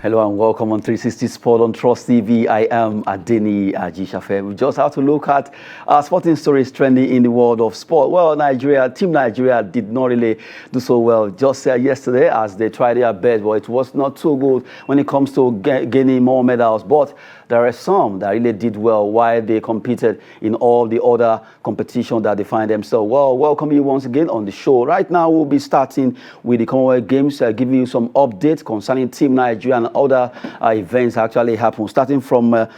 Hello and welcome on 360 Sport on Trust TV. I am Adeni Ajishafe. We just have to look at sporting stories trending in the world of sport. Well, Team Nigeria did not really do so well just yesterday as they tried their best, but it was not too good when it comes to gaining more medals. But there are some that really did well while they competed in all the other competitions that they find themselves. Well, welcome you once again on the show. Right now, we'll be starting with the Commonwealth Games, giving you some updates concerning Team Nigeria and other events actually happen. Starting from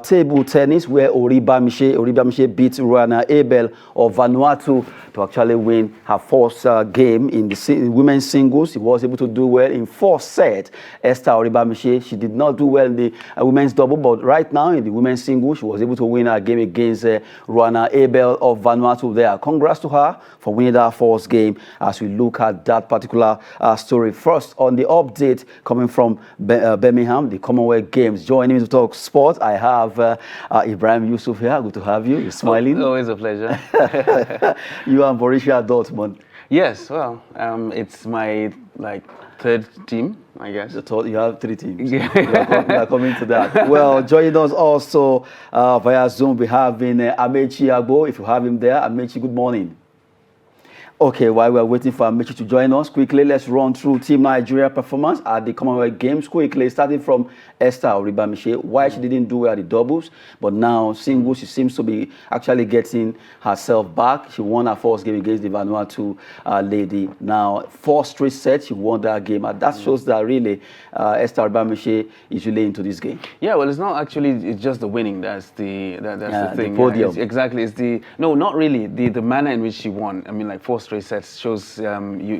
table tennis, where Oriba Mishe beat Ruana Abel of Vanuatu to actually win her first game in the women's singles. She was able to do well in 4 sets. Esther Oriba Mishe, she did not do well in the women's double, but right now in the women's singles, she was able to win her game against Ruana Abel of Vanuatu there. Congrats to her for winning that first game as we look at that particular story. First, on the update coming from Birmingham, the Commonwealth Games. Joining me to talk sport, I have Ibrahim Yusuf here. Good to have you. You're smiling. Always a pleasure. You are Borussia Dortmund. Yes, well, it's my third team, I guess. You have 3 teams. We are coming to that. Well, joining us also via Zoom, we have Amechi Agbo. If you have him there, Amechi, good morning. Okay, while we're waiting for Amechi to join us, quickly, let's run through Team Nigeria performance at the Commonwealth Games. Quickly, starting from Esther Oriba Mishe. Why she didn't do well at the doubles, but now singles, she seems to be actually getting herself back. She won her first game against the Vanuatu lady. Now, 4 straight sets, she won that game. And that shows that really Esther Oriba Mishe is really into this game. Yeah, well, it's not actually, it's just the winning. That's the thing. The podium. Exactly. It's no, not really. The manner in which she won. I mean, 4 straight sets shows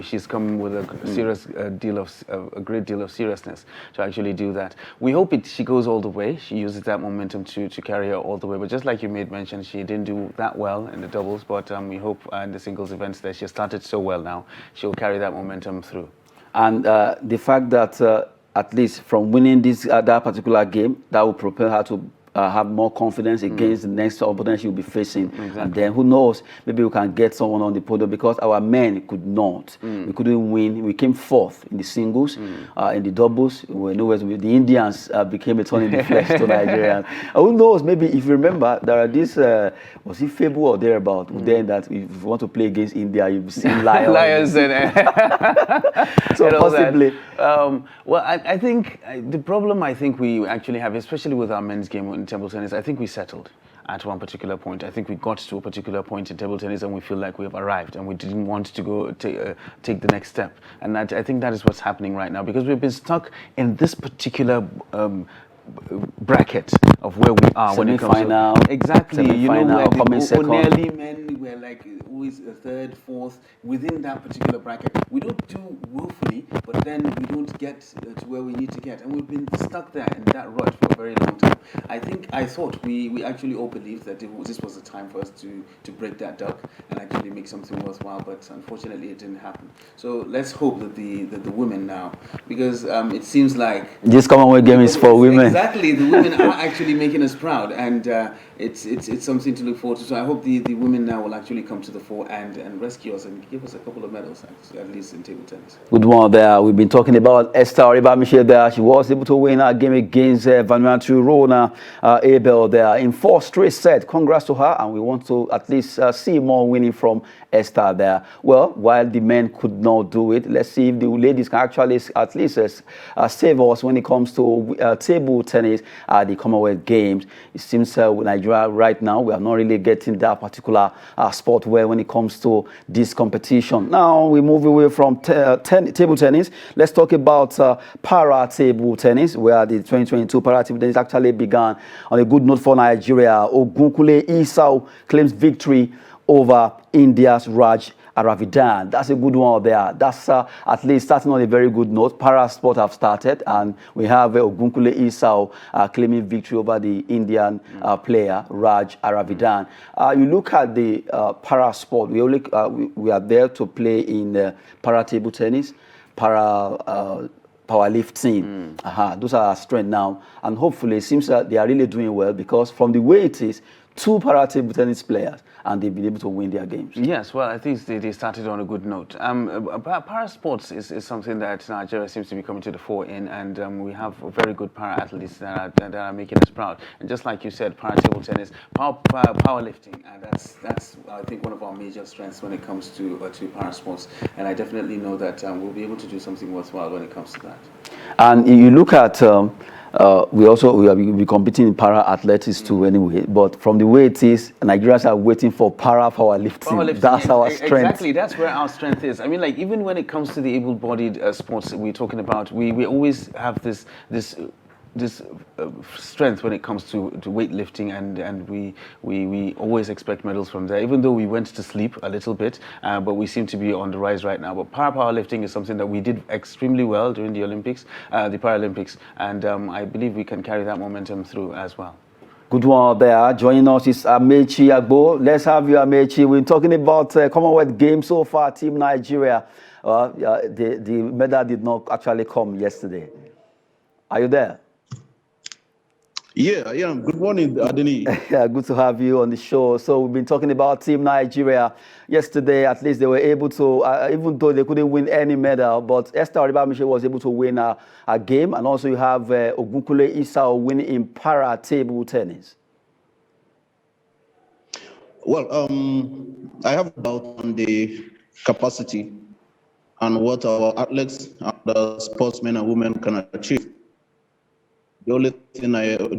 she's come with a great deal of seriousness to actually do that. We hope she goes all the way. She uses that momentum to carry her all the way. But just like you made mention, she didn't do that well in the doubles. But we hope in the singles events that she started so well now, she'll carry that momentum through. And the fact that at least from winning that particular game, that will propel her to have more confidence against the next opponent she'll be facing. Exactly. And then who knows, maybe we can get someone on the podium because our men could not. We couldn't win. We came 4th in the singles. In the doubles, the Indians became a thorn in the flesh to Nigerians. Who knows, maybe if you remember, there are this, was it February or thereabout, then that if you want to play against India, you've seen lions. Lions and so possibly. Well, I think the problem we actually have, especially with our men's game in table tennis, I think we settled at one particular point. I think we got to a particular point in table tennis and we feel like we have arrived and we didn't want to go take the next step. And I think that is what's happening right now because we've been stuck in this particular bracket of where we are when it comes to exactly nearly men were always 3rd, 4th within that particular bracket. We don't do willfully, but then we don't get to where we need to get, and we've been stuck there in that rut for a very long time. I thought we actually all believed that this was the time for us to break that duck and actually make something worthwhile, but unfortunately it didn't happen. So let's hope that the women now, because it seems like this Commonwealth game is for women. Exactly, the women are actually making us proud, and it's something to look forward to. So I hope the women now will actually come to the fore and rescue us and give us a couple of medals, at least in table tennis. Good one there. We've been talking about Esther Oriba Mishe there. She was able to win her game against Vanuatu Ruana Abel there in 4 straight sets. Congrats to her, and we want to at least see more winning from Esther there. Well, while the men could not do it, let's see if the ladies can actually at least save us when it comes to table tennis at the Commonwealth Games. It seems with Nigeria right now, we are not really getting that particular sport where when it comes to this competition. Now we move away from table tennis. Let's talk about para table tennis, where the 2022 para table tennis actually began on a good note for Nigeria. Ogunkule Isao claims victory over India's Raj Aravidan. That's a good one there. That's at least starting on a very good note. Para sport have started, and we have Ogunkule Isao claiming victory over the Indian player Raj Aravidan. You look at the para sport. We are there to play in para table tennis, para powerlifting. Those are our strength now, and hopefully it seems that they are really doing well because from the way it is two para table tennis players, and they've been able to win their games. Yes, well, I think they started on a good note. Para sports is something that Nigeria seems to be coming to the fore in, and we have very good para athletes that are making us proud. And just like you said, para table tennis, powerlifting, and that's I think one of our major strengths when it comes to para sports. And I definitely know that we'll be able to do something worthwhile when it comes to that. And you look at we will be competing in para athletics too anyway, but from the way it is, Nigerians are waiting for powerlifting. That's our strength. Exactly, that's where our strength is. I mean, like, even when it comes to the able-bodied sports we're talking about, we always have this strength when it comes to weightlifting, and we always expect medals from there, even though we went to sleep a little bit, but we seem to be on the rise right now. But powerlifting is something that we did extremely well during the Olympics, the Paralympics, and I believe we can carry that momentum through as well. Good one there. Joining us is Amechi Agbo. Let's have you, Amechi. We're talking about Commonwealth Games so far, Team Nigeria. The medal did not actually come yesterday. Are you there? Yeah, I am. Good morning, Adeni. Yeah, good to have you on the show. So we've been talking about Team Nigeria. Yesterday, at least they were able to, even though they couldn't win any medal, but Esther Oribamiche was able to win a game. And also you have Ogunkule Isao winning in para table tennis. Well, I have a doubt on the capacity and what our athletes and the sportsmen and women can achieve. The only thing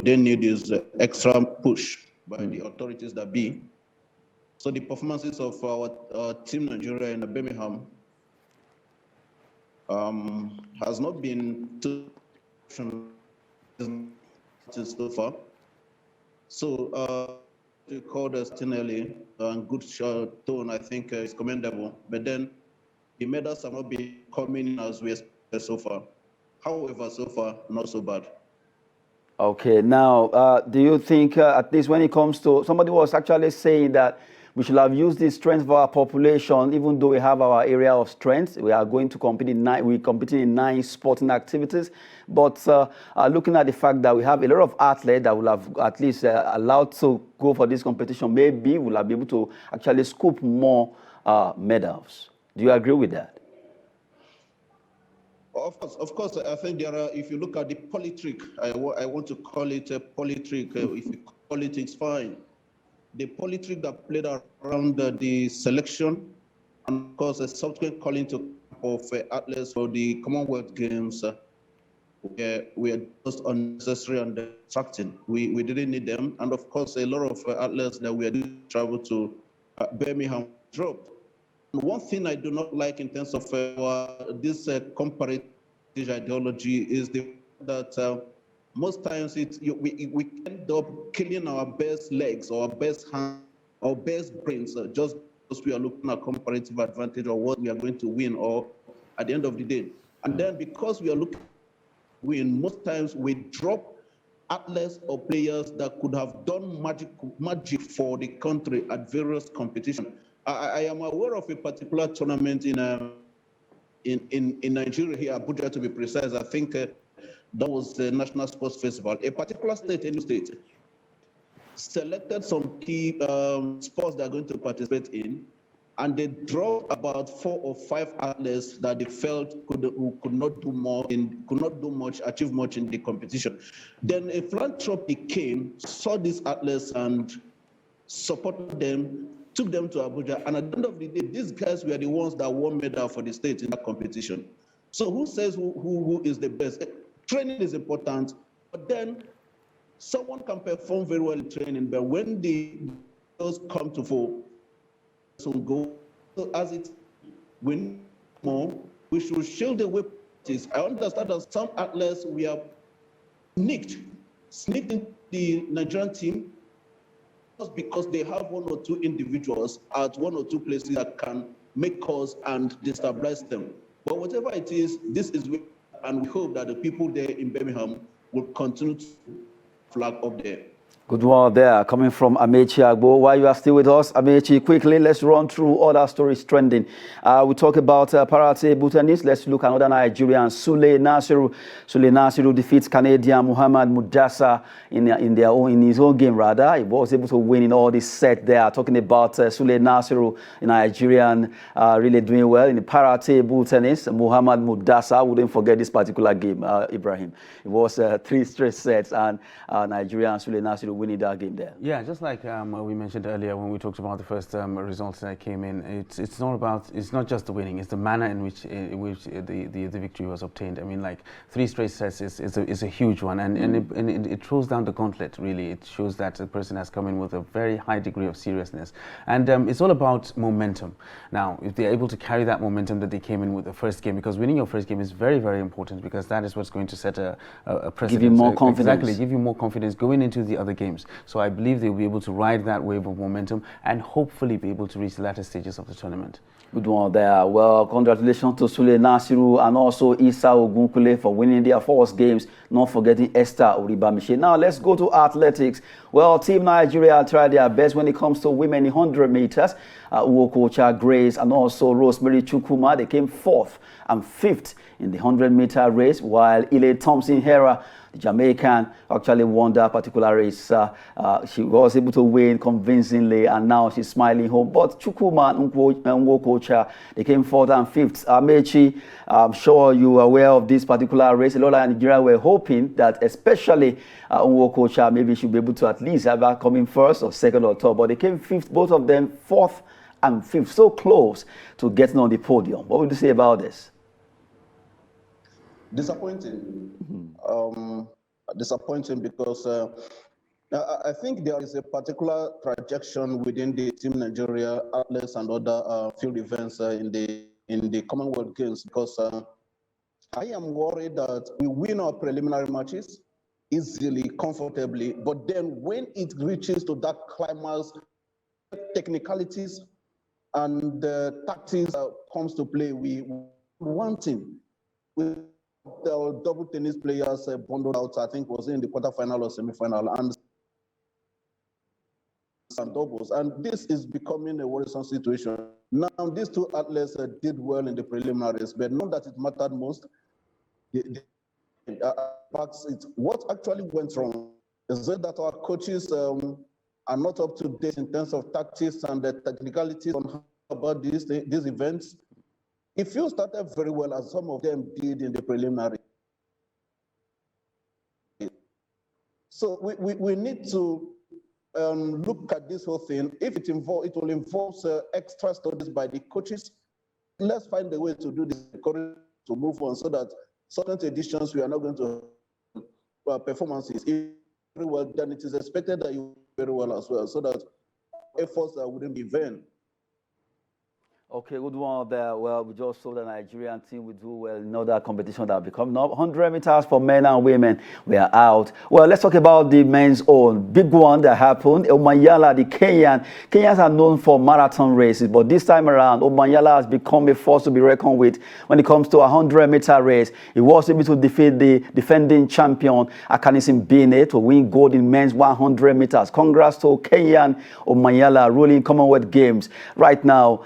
they need is extra push by the authorities that be. So the performances of our team Nigeria in Birmingham has not been too so far. So you called us early and good tone, I think is commendable. But then the medals have not been coming in as we expected so far. However, so far, not so bad. Okay, now, do you think, at least when it comes to, somebody was actually saying that we should have used the strength of our population, even though we have our area of strength. We are going to compete in we're competing in 9 sporting activities. But looking at the fact that we have a lot of athletes that will have at least allowed to go for this competition, maybe we'll be able to actually scoop more medals. Do you agree with that? Of course, I think there are, if you look at the politrick, I want to call it a politrick. If you call it, it's fine. The politrick that played around the selection, and of course, a subsequent calling to of athletes for the Commonwealth Games, were just unnecessary and distracting. We didn't need them. And of course, a lot of athletes that we had travel to Birmingham dropped. One thing I do not like in terms of this comparative ideology is that most times we end up killing our best legs or our best hands or best brains just because we are looking at comparative advantage or what we are going to win or at the end of the day. And then because we are looking to win, most times we drop athletes or players that could have done magic for the country at various competitions. I am aware of a particular tournament in Nigeria here, Abuja to be precise. I think that was the National Sports Festival. A particular state, any state, selected some key sports they're going to participate in, and they dropped about 4 or 5 athletes that they felt could not do much, achieve much in the competition. Then a philanthropy came, saw these athletes and supported them, took them to Abuja, and at the end of the day, these guys were the ones that won medal for the state in that competition. So who says who is the best? Training is important, but then someone can perform very well in training, but when the girls come to full, some go as it win more, we should shield the way practice. I understand that some athletes we are sneaked in the Nigerian team just because they have 1 or 2 individuals at 1 or 2 places that can make calls and destabilize them. But whatever it is, this is, and we hope that the people there in Birmingham will continue to flag up there. Good one there, coming from Amechi Agbo. While you are still with us, Amechi, quickly, let's run through other stories trending. We talk about para-table tennis. Let's look at another Nigerian, Sule Nasiru. Sule Nasiru defeats Canadian Muhammad Mudasa in his own game, rather. He was able to win in all this set there. Talking about Sule Nasiru, the Nigerian, really doing well in the para-table tennis. Muhammad Mudasa, wouldn't forget this particular game, Ibrahim. It was 3 straight sets, and Nigerian Sule Nasiru winning that game there. Yeah, just like we mentioned earlier when we talked about the first results that came in, it's not just the winning, it's the manner in which the victory was obtained. I mean, like 3 straight sets is a huge one, and it throws down the gauntlet. Really, it shows that the person has come in with a very high degree of seriousness, and it's all about momentum. Now, if they're able to carry that momentum that they came in with the first game, because winning your first game is very, very important, because that is what's going to set a precedent. Give you more confidence. Exactly, give you more confidence going into the other games. So I believe they'll be able to ride that wave of momentum and hopefully be able to reach the latter stages of the tournament. Good one there. Well, congratulations to Sule Nasiru and also Isa Ogunkule for winning their first games, not forgetting Esther Oribamiche. Now, let's go to athletics. Well, Team Nigeria tried their best when it comes to women in 100 meters. Uwokocha Grace and also Rosemary Chukuma, they came 4th and 5th in the 100-meter race, while Ile Thompson Hera, the Jamaican, actually won that particular race. She was able to win convincingly, and now she's smiling home. But Chukuma and Uwokocha, they came 4th and 5th. Amechi, I'm sure you are aware of this particular race. A lot of Nigeria were hoping that especially Uwokocha maybe should be able to at least have her coming 1st or 2nd or 3rd, but they came 5th, both of them 4th and 5th, so close to getting on the podium. What would you say about this? Disappointing. Disappointing because I think there is a particular projection within the Team Nigeria athletes and other field events in the Commonwealth Games, because I am worried that we win our preliminary matches easily, comfortably, but then when it reaches to that climax, technicalities and tactics comes to play, we want him. With the double tennis players bundled out, I think was in the quarterfinal or semi-final, and doubles. And this is becoming a worrisome situation. Now, these 2 athletes did well in the preliminaries, but not that it mattered most. What actually went wrong is it that our coaches are not up to date in terms of tactics and the technicalities on how about these events. If you started very well, as some of them did in the preliminary, so we need to look at this whole thing. If it will involve extra studies by the coaches. Let's find a way to do this to move on, so that certain editions we are not going to performances very well. Then it is expected that you very well as well, so that efforts wouldn't be vain. Okay, good one there. Well, we just saw the Nigerian team will do well in other competition that have become now 100 meters for men and women. We are out. Well, let's talk about the men's own big one that happened. Omanyala, the Kenyan. Kenyans are known for marathon races, but this time around, Omanyala has become a force to be reckoned with when it comes to a 100-meter race. He was able to defeat the defending champion, Akanisim Bene, to win gold in men's 100 meters. Congrats to Kenyan Omanyala ruling Commonwealth Games. Right now,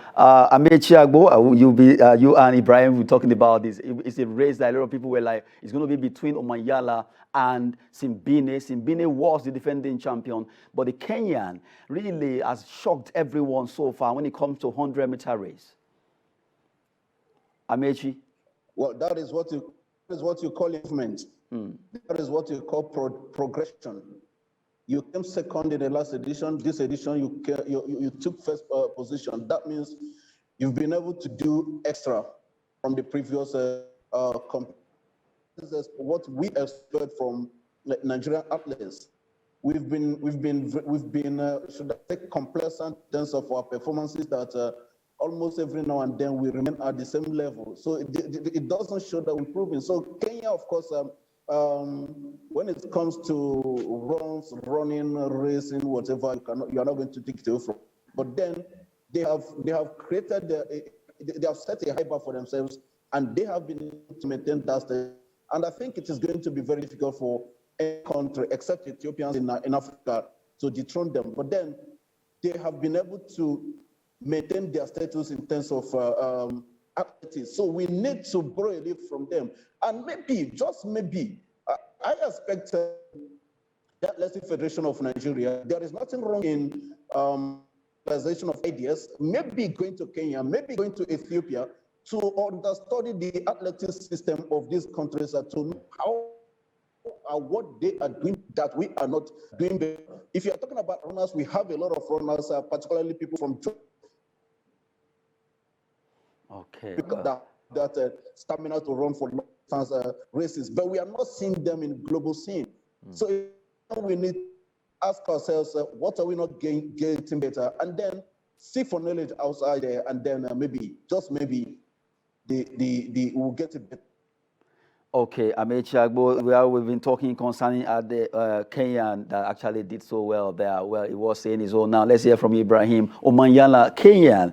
Amechi Agbo, you and Ibrahim were talking about this. It's a race that a lot of people were like, it's going to be between Omanyala and Simbine. Simbine was the defending champion, but the Kenyan really has shocked everyone so far when it comes to 100-meter race. Amechi? Well, that is what you call improvement. That is what you call progression. You came second in the last edition. This edition, you took first position. That means you've been able to do extra from the previous competition. This is what we expect from Nigerian athletes. We've been should I say complacent in terms of our performances, that almost every now and then we remain at the same level. So it doesn't show that we're improving. So Kenya, of course, when it comes to running, racing, whatever, you're not going to take it away from. But then they have created they have set a high bar for themselves, and they have been able to maintain that stage. And I think it is going to be very difficult for any country except Ethiopians in Africa to dethrone them. But then they have been able to maintain their status in terms of athletics. So we need to borrow a little from them. And maybe, just maybe, I expect the Athletic Federation of Nigeria, there is nothing wrong in realization of ideas, maybe going to Kenya, maybe going to Ethiopia to understudy the athletic system of these countries to know how what they are doing that we are not doing better. If you are talking about runners, we have a lot of runners, particularly people from that stamina to run for long distance races, but we are not seeing them in global scene. So we need to ask ourselves, what are we not getting better? And then seek for knowledge outside there, and then maybe, just maybe, we'll get it better. Okay, Amechi Agbo, we've been talking concerning the Kenyan that actually did so well there. Well, he was saying his own. Now, let's hear from Ibrahim Omanyala. Kenyan,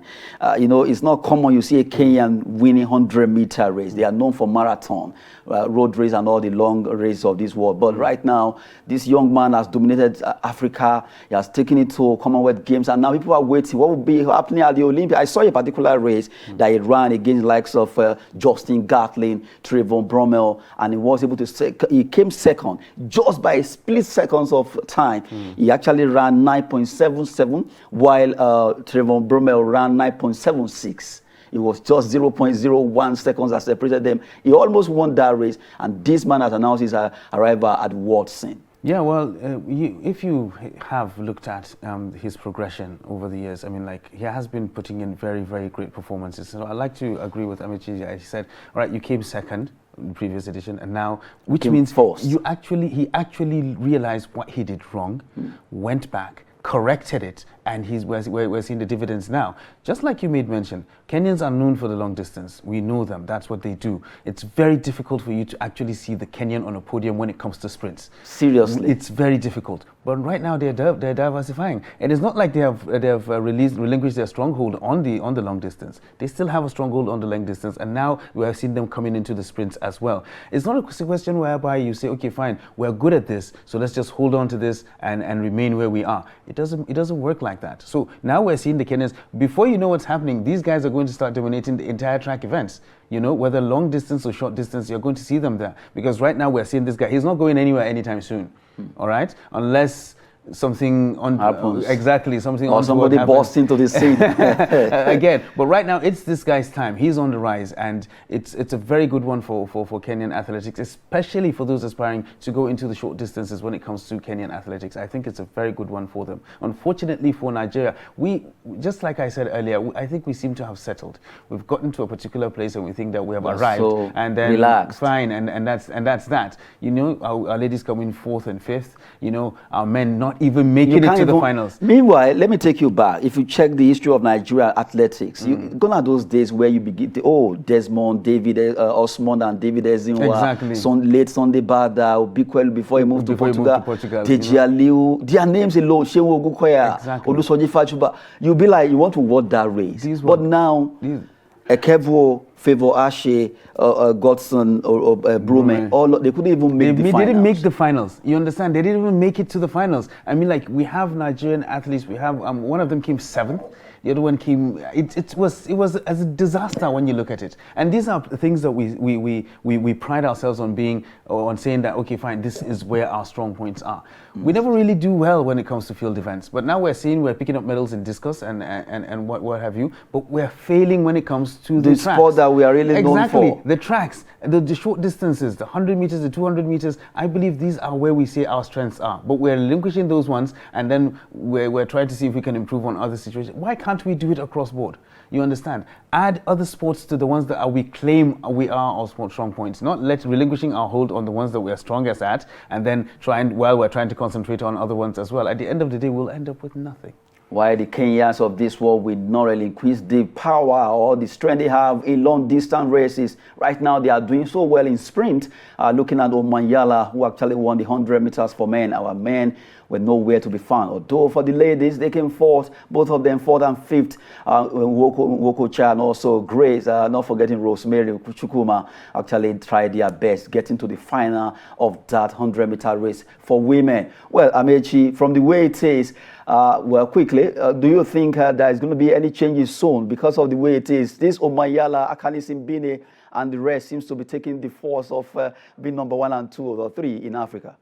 it's not common you see a Kenyan winning 100-meter race. They are known for marathon, road race, and all the long races of this world. But right now, this young man has dominated Africa. He has taken it to Commonwealth Games, and now people are waiting. What will be happening at the Olympics? I saw a particular race that he ran against the likes of Justin Gatlin, Trayvon Bromell, and he was able to he came second just by a split seconds of time. He actually ran 9.77 while Trayvon Bromell ran 9.76. It was just 0.01 seconds that separated them. He almost won that race, and this man has announced his arrival at world scene. Yeah, well, if you have looked at his progression over the years, I mean, like, he has been putting in very, very great performances. So I'd like to agree with Amici. He said, all right, you came second in the previous edition, and now, which means he actually realized what he did wrong, went back, corrected it, and we're seeing the dividends now. Just like you made mention, Kenyans are known for the long distance. We know them. That's what they do. It's very difficult for you to actually see the Kenyan on a podium when it comes to sprints. Seriously. It's very difficult. But right now they're diversifying. And it's not like they have relinquished their stronghold on the long distance. They still have a stronghold on the long distance, and now we have seen them coming into the sprints as well. It's not a question whereby you say, okay, fine, we're good at this, so let's just hold on to this and remain where we are. It doesn't work like that. So now we're seeing the Kenyans. Before you know what's happening, these guys are going to start dominating the entire track events. Whether long distance or short distance, you're going to see them there. Because right now we're seeing this guy. He's not going anywhere anytime soon. All right? Unless something happens. Exactly, something or somebody bursts into the scene again. But right now it's this guy's time. He's on the rise, and it's a very good one for Kenyan athletics, especially for those aspiring to go into the short distances when it comes to Kenyan athletics. I think it's a very good one for them. Unfortunately for Nigeria, we, just like I said earlier, I think we seem to have settled. We've gotten to a particular place and we think that we have arrived, so and then relaxed. Fine, and that's that. Our ladies come in 4th and 5th. Our men not even making it to the finals. Meanwhile, let me take you back. If you check the history of Nigeria athletics, gone are those days where you begin to, Desmond, David Osmond, and David Ezinwa, exactly. late Sunday Bada, Obikwelu before he moved to Portugal, Deji Aliu, their names alone, Shehu Ogukoya, Olusoji Fachuba, you'll be like, you want to watch that race. But now, Ekevo, Favor Ashe, Godson, or Brume, they couldn't even make the finals. They didn't make the finals. You understand? They didn't even make it to the finals. I mean, like, we have Nigerian athletes. We have one of them came 7th. The other one came. It was as a disaster when you look at it. And these are things that we pride ourselves on being, or on saying that, okay, fine, this is where our strong points are. We never really do well when it comes to field events, but now we're picking up medals in discus and what have you. But we're failing when it comes to the tracks. Sport that we are really known for. Exactly, the tracks, the short distances, the 100 meters, the 200 meters. I believe these are where we say our strengths are. But we're relinquishing those ones, and then we're trying to see if we can improve on other situations. Why can't we do it across board? You understand? Add other sports to the ones that we claim we are our strong points. Not relinquishing our hold on the ones that we are strongest at, and then we're trying to concentrate on other ones as well. At the end of the day, we'll end up with nothing. Why the Kenyans of this world will not relinquish the power or the strength they have in long-distance races. Right now, they are doing so well in sprint. Looking at Omanyala, who actually won the 100 meters for men. Our men were nowhere to be found. Although for the ladies, they came fourth, both of them fourth and fifth. Woko Cha and also Grace, not forgetting Rosemary Chukuma, actually tried their best getting to the final of that 100-meter race for women. Well, Amechi, from the way it is, well, quickly, do you think there is going to be any changes soon because of the way it is? This Omanyala, Akani Simbine, and the rest seems to be taking the force of being number 1 and 2 or 3 in Africa.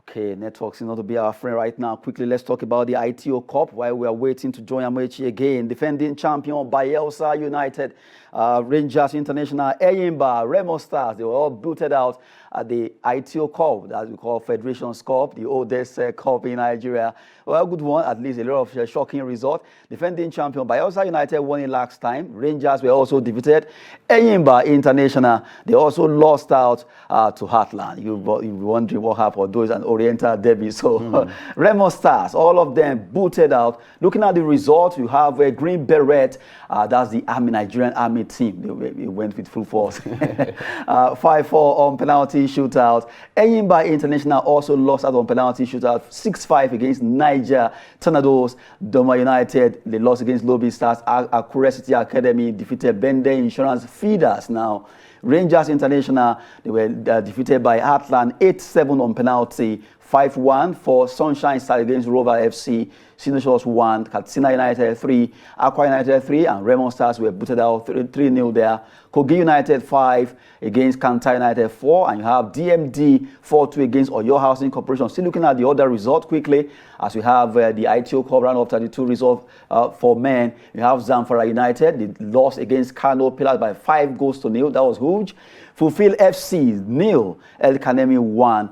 Okay, network seems not to be our friend right now. Quickly, let's talk about the ITO Cup while we are waiting to join Amechi again. Defending champion Bayelsa United, Rangers International, Eyimba, Remo Stars, they were all booted out at the ITO Cup, that we call Federation's Cup, the oldest cup in Nigeria. Well, a good one, at least a lot of shocking result. Defending champion Bayelsa United won it last time. Rangers were also defeated. Eyimba International, they also lost out to Heartland. You'll be wondering what happened. Those an Oriental derby. So Remo Stars, all of them booted out. Looking at the result, you have a Green Beret. That's the Army, Nigerian Army team. They went with full force. 5-4 on penalty shootout. Eyimba International also lost out on penalty shootout. 6-5 against Niger Tornadoes. Doma United, they lost against Lobby Stars. Akure City Academy defeated Bende Insurance Feeders. Now, Rangers International, they were defeated by Heartland 8-7 on penalty. 5-1 for Sunshine Stars against Rover FC. Sinoshows 1, Katsina United 3, Aqua United 3, and Raymond Stars were booted out 3-0 there. Kogi United 5 against Kanta United 4, and you have DMD 4-2 against Oyo Housing Corporation. Still looking at the other result quickly, as we have the ITO Cup round of 32 result for men. You have Zamfara United, they lost against Kano Pillars by 5-0. That was huge. Fulfill FC 0, El Kanemi 1.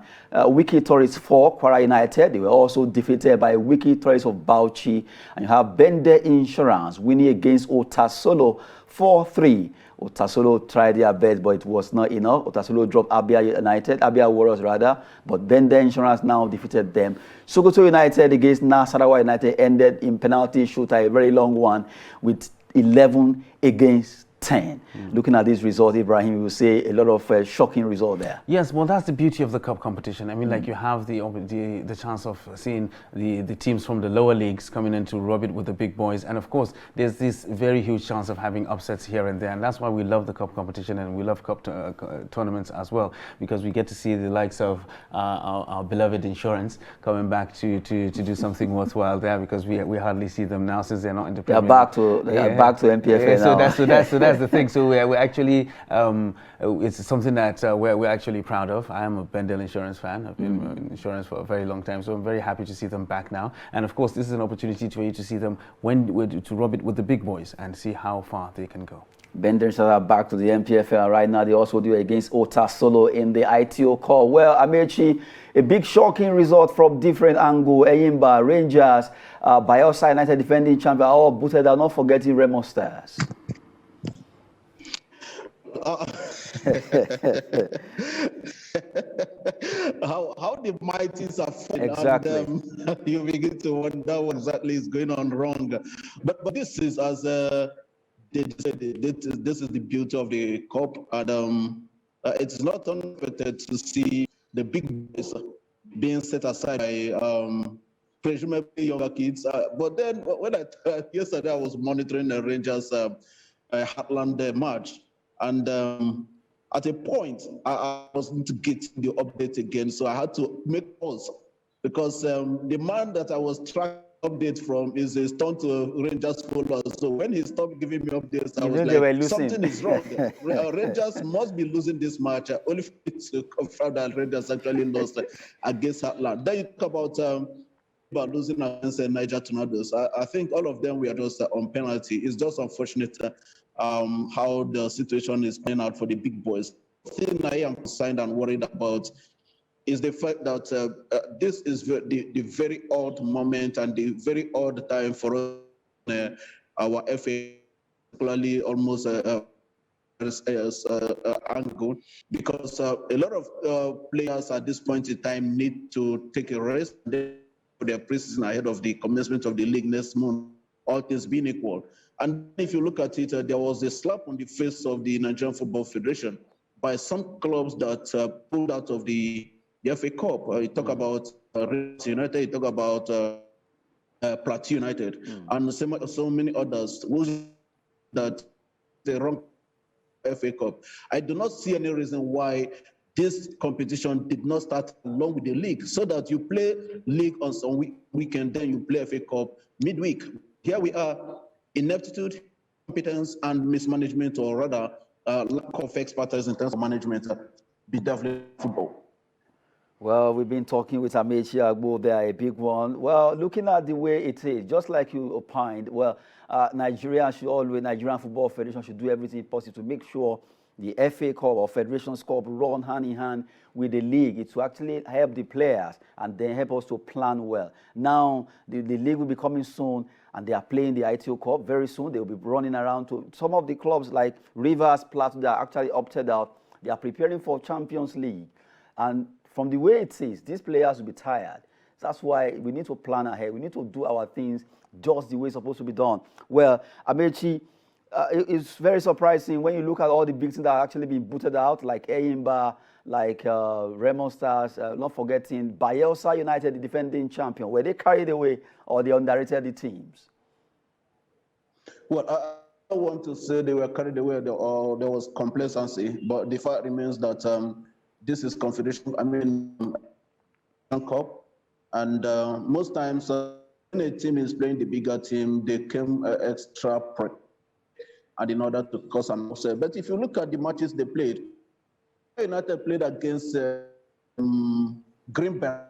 Wiki Tourists 4, Kwara United. They were also defeated by Wiki Tourists of Bauchi. And you have Bende Insurance winning against Otasolo 4-3. Otasolo tried their best, but it was not enough. Otasolo dropped Abia United, Abia Warriors rather, but Bende Insurance now defeated them. Sokoto United against Nasarawa United ended in penalty shootout, a very long one, with 11 against 10. Looking at this result, Ibrahim, you will say a lot of shocking result there. Yes, well, that's the beauty of the cup competition. I mean, like you have the chance of seeing the teams from the lower leagues coming in to rub it with the big boys, and of course, there's this very huge chance of having upsets here and there, and that's why we love the cup competition and we love cup tournaments as well, because we get to see the likes of our beloved Insurance coming back to do something worthwhile there, because we hardly see them now since they're not in the Premier League. They are back to MPFA now. So that's the thing. So we're actually, it's something that we're actually proud of. I am a Bendel Insurance fan. I've been in insurance for a very long time, so I'm very happy to see them back now. And of course, this is an opportunity for you to see them to rub it with the big boys and see how far they can go. Benders are back to the MPFL right now. They also do against Otasolo in the ITO Cup. Well, Amechi, a big shocking result from different angle. Eyimba, Rangers, Bayelsa United defending champion, all booted out, not forgetting Remo Stars. How the mighties are falling, exactly. And you begin to wonder what exactly is going on wrong. But this is, as they said, this is the beauty of the cup, and it's not unexpected to see the big boys being set aside by presumably younger kids. But then when yesterday I was monitoring the Rangers Heartland match. And at a point, I wasn't getting the update again, so I had to make pause because the man that I was tracking update from is a Staunton Rangers follower. So when he stopped giving me updates, I was like, something is wrong. Rangers must be losing this match. Only to confirm that Rangers actually lost against Heartland. Then you talk about losing against Niger Tornadoes. I think all of them were just on penalty. It's just unfortunate how the situation is playing out for the big boys. The thing I am concerned and worried about is the fact that this is the very odd moment and the very odd time for us, our FA, particularly almost angle, because a lot of players at this point in time need to take a rest for their preseason ahead of the commencement of the league next month, all things being equal. And if you look at it, there was a slap on the face of the Nigerian Football Federation by some clubs that pulled out of the FA Cup. You talk about Rivers United, you talk about Plateau United, and so many others that the wrong FA Cup. I do not see any reason why this competition did not start along with the league, so that you play league on some weekend, then you play FA Cup midweek. Here we are, ineptitude, competence, and mismanagement, or rather lack of expertise in terms of management, bedeviling football. Well, we've been talking with Amaechi Agbo there, a big one. Well, looking at the way it is, just like you opined, well, Nigerian Football Federation should do everything possible to make sure the FA Cup or Federations Cup run hand in hand with the league. It will actually help the players and then help us to plan well. Now, the league will be coming soon, and they are playing the ITO Cup very soon. They will be running around to some of the clubs like Rivers, Plateau, that actually opted out. They are preparing for Champions League. And from the way it is, these players will be tired. That's why we need to plan ahead. We need to do our things just the way it's supposed to be done. Well, Amaechi, it's very surprising when you look at all the big things that are actually being booted out, like Eyimba, like Remo Stars, not forgetting Bayelsa United, the defending champion. Were they carried away or they underrated the teams? Well, I don't want to say they were carried away or there was complacency, but the fact remains that this is Confederation, Cup, and most times when a team is playing the bigger team, they came extra prep and in order to cause an upset. But if you look at the matches they played, United played against Green Beret,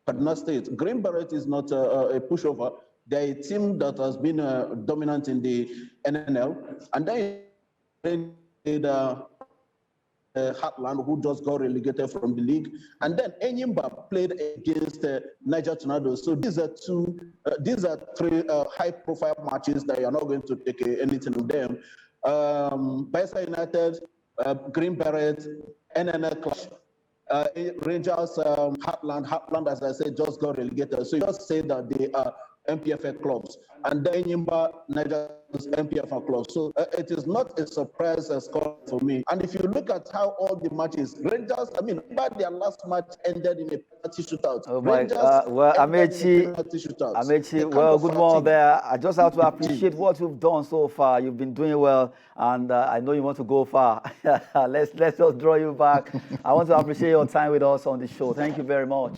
Kaduna State. Green Beret is not a pushover. They're a team that has been dominant in the NNL, and then played Heartland, who just got relegated from the league, and then Eyimba played against Niger Tornadoes. So these are three high-profile matches that you're not going to take anything of them. Bayelsa United, Green Beret, NNL clash. Rangers, Heartland, as I said, just got relegated. So you just say that they are MPFA clubs, and then Eyimba, Niger MPFA clubs. So it is not a surprise score for me. And if you look at how all the matches, Rangers, but their last match ended in a penalty shootout. Oh my God. Well, Amaechi, well, good one there. I just have to appreciate what you've done so far. You've been doing well, and I know you want to go far. Let's just draw you back. I want to appreciate your time with us on the show. Thank you very much.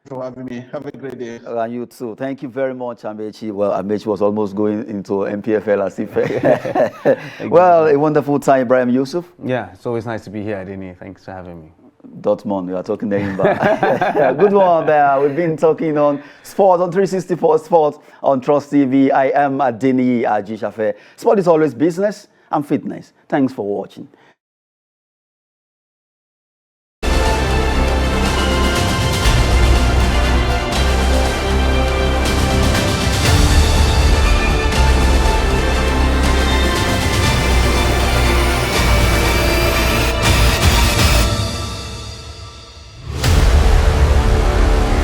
For having me. Have a great day. And you too. Thank you very much, Amaechi. Well, Amaechi was almost going into MPFL as if. Well, a wonderful time, Ibrahim Yusuf. Yeah, it's always nice to be here, Adini. Thanks for having me. Dortmund, we are talking to Eyimba. Good one there. We've been talking on Sport on 364 Sports on Trust TV. I am Adini Ajishafe. Sport is always business and fitness. Thanks for watching.